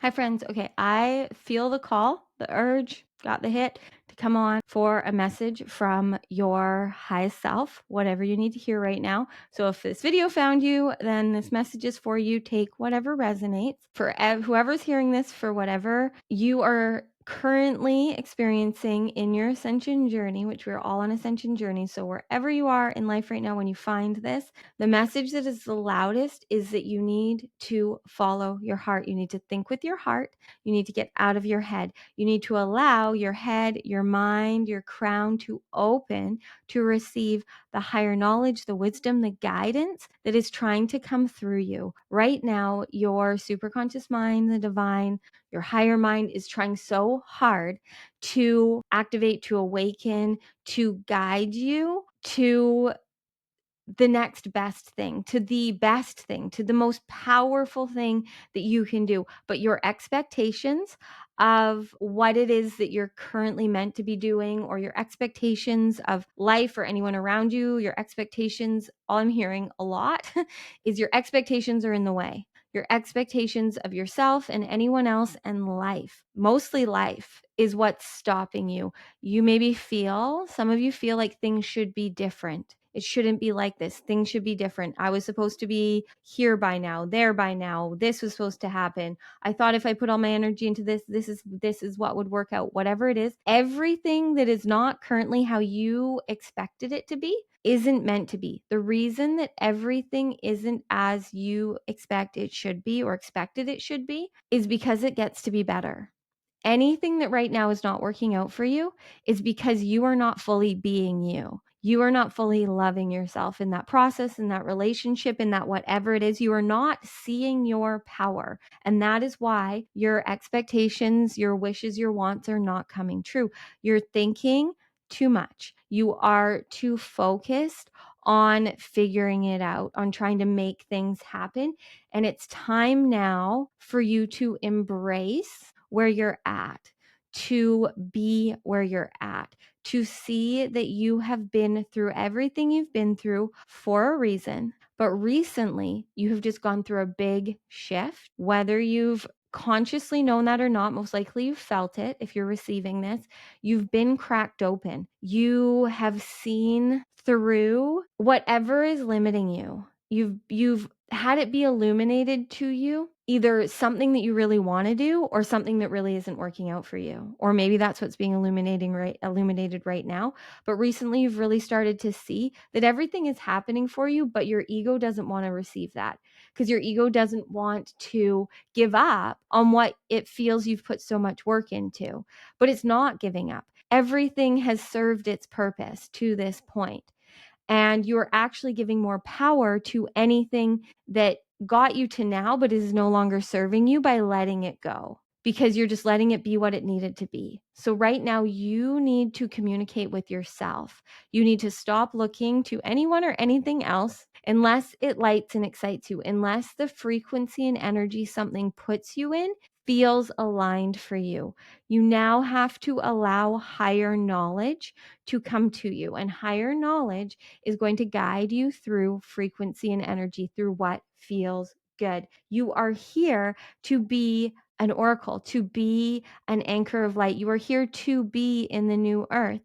Hi, friends. Okay, I feel the call, the urge, got the hit to come on for a message from your highest self, whatever you need to hear right now. So if this video found you, then this message is for you. Take whatever resonates. For whoever's hearing this, for whatever you are currently experiencing in your ascension journey, which we're all on ascension journey. So wherever you are in life right now, when you find this, the message that is the loudest is that you need to follow your heart. You need to think with your heart. You need to get out of your head. You need to allow your head, your mind, your crown to open to receive the higher knowledge, the wisdom, the guidance that is trying to come through you. Right now, your superconscious mind, the divine, your higher mind is trying so hard to activate, to awaken, to guide you to the next best thing, to the best thing, to the most powerful thing that you can do. But your expectations of what it is that you're currently meant to be doing, or your expectations of life or anyone around you, your expectations, all I'm hearing a lot is your expectations are in the way. Your expectations of yourself and anyone else and life, mostly life, is what's stopping you. You maybe feel, some of you feel like things should be different. It shouldn't be like this. Things should be different. I was supposed to be here by now, there by now. This was supposed to happen. I thought if I put all my energy into this, this is what would work out. Whatever it is, everything that is not currently how you expected it to be isn't meant to be. The reason that everything isn't as you expect it should be or expected it should be is because it gets to be better. Anything that right now is not working out for you is because you are not fully being you. You are not fully loving yourself in that process, in that relationship, in that whatever it is. You are not seeing your power. And that is why your expectations, your wishes, your wants are not coming true. You're thinking too much. You are too focused on figuring it out, on trying to make things happen. And it's time now for you to embrace where you're at, to be where you're at, to see that you have been through everything you've been through for a reason. But recently, you have just gone through a big shift. Whether you've consciously known that or not, most likely you've felt it if you're receiving this. You've been cracked open. You have seen through whatever is limiting you. You've had it be illuminated to you, either something that you really want to do or something that really isn't working out for you. Or maybe that's what's being illuminated right now. But recently you've really started to see that everything is happening for you, but your ego doesn't want to receive that because your ego doesn't want to give up on what it feels you've put so much work into. But it's not giving up. Everything has served its purpose to this point. And you're actually giving more power to anything that got you to now, but is no longer serving you by letting it go, because you're just letting it be what it needed to be. So right now you need to communicate with yourself. You need to stop looking to anyone or anything else unless it lights and excites you, unless the frequency and energy something puts you in feels aligned for you. You now have to allow higher knowledge to come to you, and higher knowledge is going to guide you through frequency and energy, through what feels good. You are here to be an oracle, to be an anchor of light. You are here to be in the new earth.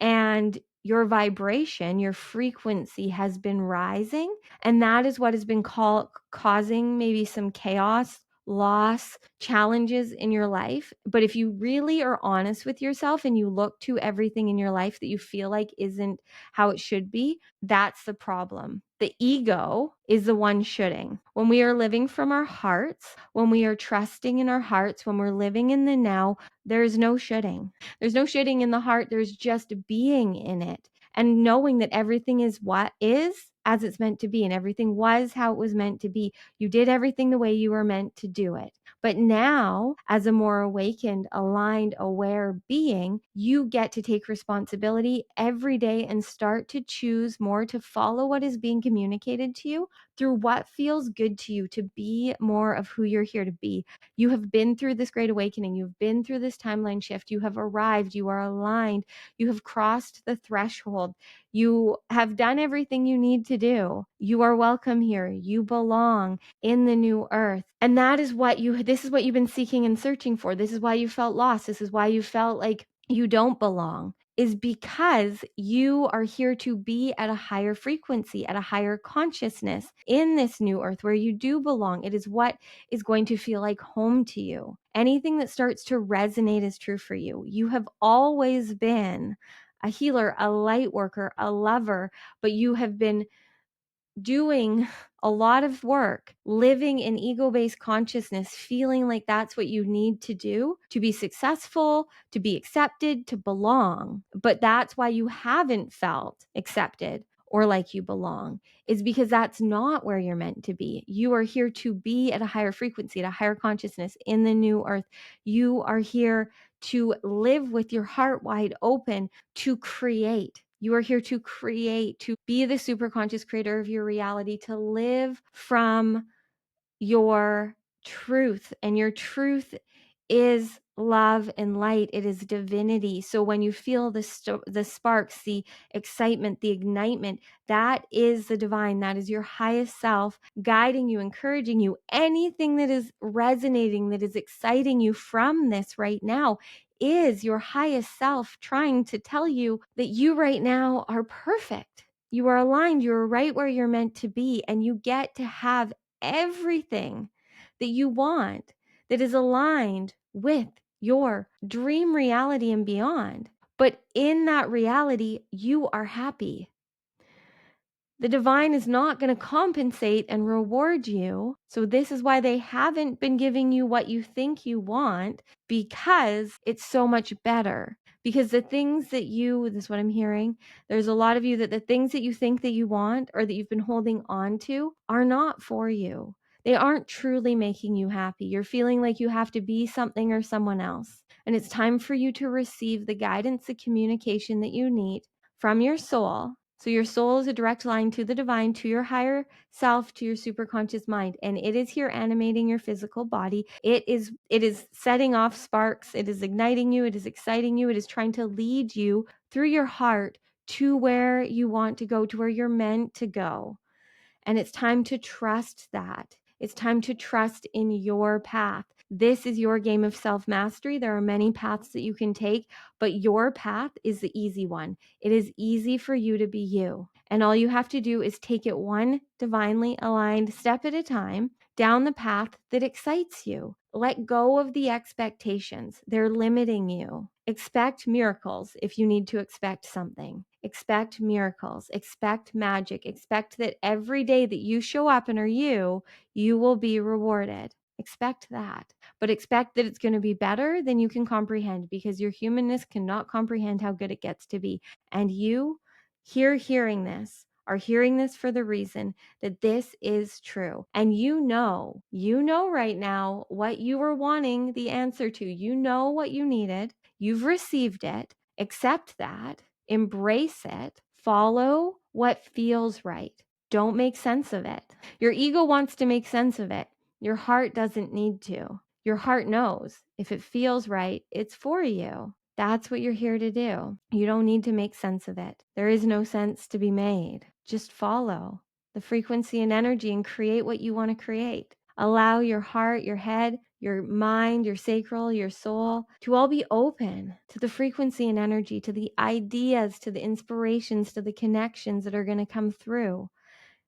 And your vibration, your frequency has been rising. And that is what has been causing maybe some chaos, loss, challenges in your life. But if you really are honest with yourself and you look to everything in your life that you feel like isn't how it should be, that's the problem. The ego is the one shoulding. When we are living from our hearts, when we are trusting in our hearts, when we're living in the now, there's no shoulding. There's no shoulding in the heart. There's just being in it and knowing that everything is what is as it's meant to be, and everything was how it was meant to be. You did everything the way you were meant to do it. But now, as a more awakened, aligned, aware being, you get to take responsibility every day and start to choose more to follow what is being communicated to you, through what feels good to you to be more of who you're here to be. You have been through this great awakening. You've been through this timeline shift. You have arrived. You are aligned. You have crossed the threshold. You have done everything you need to do. You are welcome here. You belong in the new earth. And that is this is what you've been seeking and searching for. This is why you felt lost. This is why you felt like you don't belong, is because you are here to be at a higher frequency, at a higher consciousness in this new earth where you do belong. It is what is going to feel like home to you. Anything that starts to resonate is true for you. You have always been a healer, a light worker, a lover, but you have been doing a lot of work, living in ego-based consciousness, feeling like that's what you need to do to be successful, to be accepted, to belong. But that's why you haven't felt accepted or like you belong, is because that's not where you're meant to be. You are here to be at a higher frequency, at a higher consciousness in the new earth. You are here to live with your heart wide open, to create. You are here to create, to be the superconscious creator of your reality, to live from your truth. And your truth is love and light. It is divinity. So when you feel the sparks, the excitement, the ignitement, that is the divine. That is your highest self guiding you, encouraging you. Anything that is resonating, that is exciting you from this right now is your highest self trying to tell you that you right now are perfect. You are aligned. You're right where you're meant to be, and you get to have everything that you want that is aligned with your dream reality and beyond. But in that reality, you are happy. The divine is not going to compensate and reward you. So this is why they haven't been giving you what you think you want, because it's so much better. Because the things that this is what I'm hearing, there's a lot of you that the things that you think that you want or that you've been holding on to are not for you. They aren't truly making you happy. You're feeling like you have to be something or someone else. And it's time for you to receive the guidance, the communication that you need from your soul. So your soul is a direct line to the divine, to your higher self, to your superconscious mind, and it is here animating your physical body. It is setting off sparks. It is igniting you. It is exciting you. It is trying to lead you through your heart to where you want to go, to where you're meant to go. And it's time to trust that. It's time to trust in your path. This is your game of self-mastery. There are many paths that you can take, but your path is the easy one. It is easy for you to be you. And all you have to do is take it one divinely aligned step at a time down the path that excites you. Let go of the expectations. They're limiting you. Expect miracles if you need to expect something. Expect miracles. Expect magic. Expect that every day that you show up and are you will be rewarded. Expect that. But expect that it's going to be better than you can comprehend, because your humanness cannot comprehend how good it gets to be. And you, hearing this, are hearing this for the reason that this is true. And you know right now what you were wanting the answer to. You know what you needed. You've received it. Accept that. Embrace it. Follow what feels right. Don't make sense of it. Your ego wants to make sense of it. Your heart doesn't need to. Your heart knows if it feels right, it's for you. That's what you're here to do. You don't need to make sense of it. There is no sense to be made. Just follow the frequency and energy and create what you want to create. Allow your heart, your head, your mind, your sacral, your soul to all be open to the frequency and energy, to the ideas, to the inspirations, to the connections that are going to come through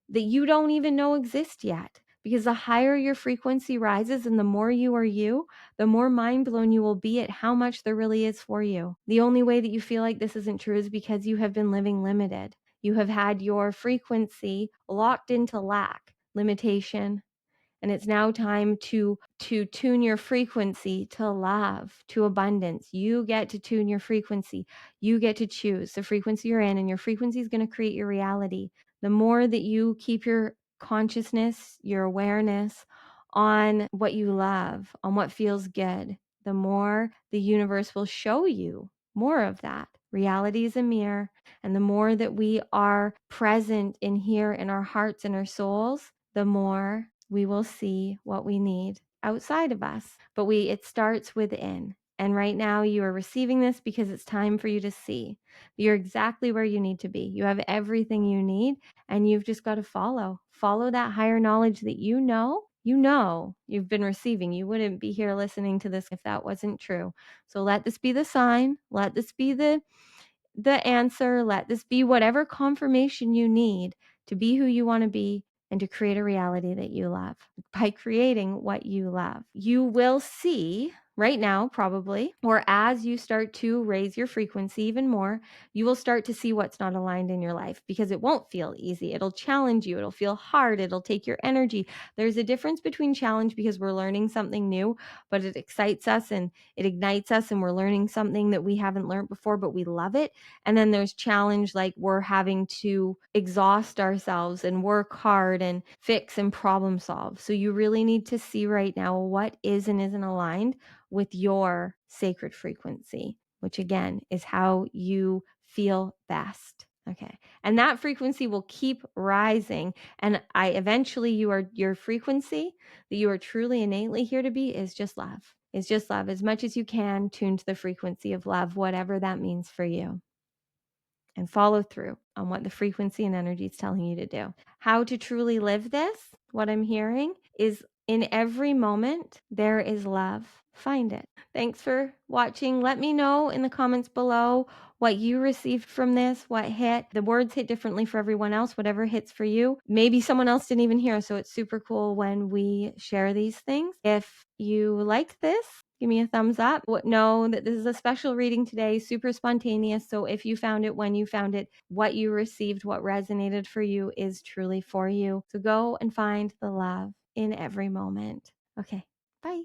that you don't even know exist yet. Because the higher your frequency rises and the more you are you, the more mind blown you will be at how much there really is for you. The only way that you feel like this isn't true is because you have been living limited. You have had your frequency locked into lack, limitation, and it's now time to tune your frequency to love, to abundance. You get to tune your frequency. You get to choose the frequency you're in, and your frequency is going to create your reality. The more that you keep your consciousness, your awareness on what you love, on what feels good, the more the universe will show you more of that. Reality is a mirror, and the more that we are present in here in our hearts and our souls, the more we will see what we need outside of us. But it starts within. And right now you are receiving this because it's time for you to see. You're exactly where you need to be. You have everything you need, and you've just got to follow that higher knowledge that you know you've been receiving. You wouldn't be here listening to this if that wasn't true. So let this be the sign. Let this be the answer. Let this be whatever confirmation you need to be who you want to be and to create a reality that you love. By creating what you love, you will see right now, probably, or as you start to raise your frequency even more, you will start to see what's not aligned in your life, because it won't feel easy. It'll challenge you. It'll feel hard. It'll take your energy. There's a difference between challenge because we're learning something new, but it excites us and it ignites us, and we're learning something that we haven't learned before, but we love it. And then there's challenge, like we're having to exhaust ourselves and work hard and fix and problem solve. So you really need to see right now what is and isn't aligned with your sacred frequency, which again is how you feel best. Okay. And that frequency will keep rising. And your frequency that you are truly innately here to be is just love. Is just love. As much as you can, tune to the frequency of love, whatever that means for you, and follow through on what the frequency and energy is telling you to do. How to truly live this, what I'm hearing is, in every moment, there is love. Find it. Thanks for watching. Let me know in the comments below what you received from this, what hit. The words hit differently for everyone else, whatever hits for you. Maybe someone else didn't even hear, so it's super cool when we share these things. If you liked this, give me a thumbs up. Know that this is a special reading today, super spontaneous. So if you found it, when you found it, what you received, what resonated for you is truly for you. So go and find the love in every moment. Okay, bye.